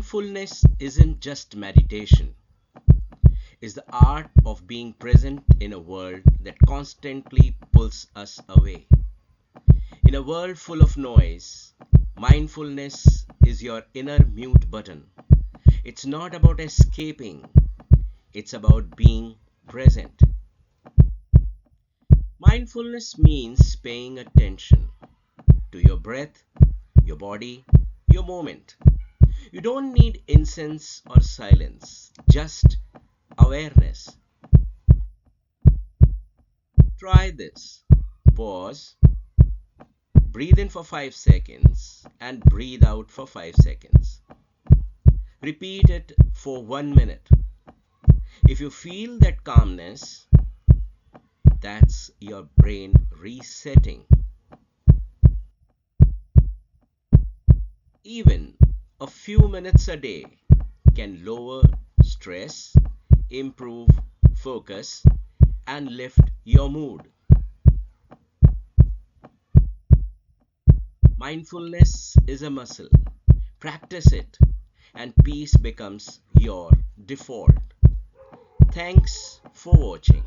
Mindfulness isn't just meditation, it's the art of being present in a world that constantly pulls us away. In a world full of noise, mindfulness is your inner mute button. It's not about escaping, it's about being present. Mindfulness means paying attention to your breath, your body, your moment. You don't need incense or silence, just awareness. Try this. Pause, breathe in for 5 seconds, and breathe out for 5 seconds. Repeat it for 1 minute. If you feel that calmness, that's your brain resetting. Even a few minutes a day can lower stress, improve focus, and lift your mood. Mindfulness is a muscle. Practice it, and peace becomes your default. Thanks for watching.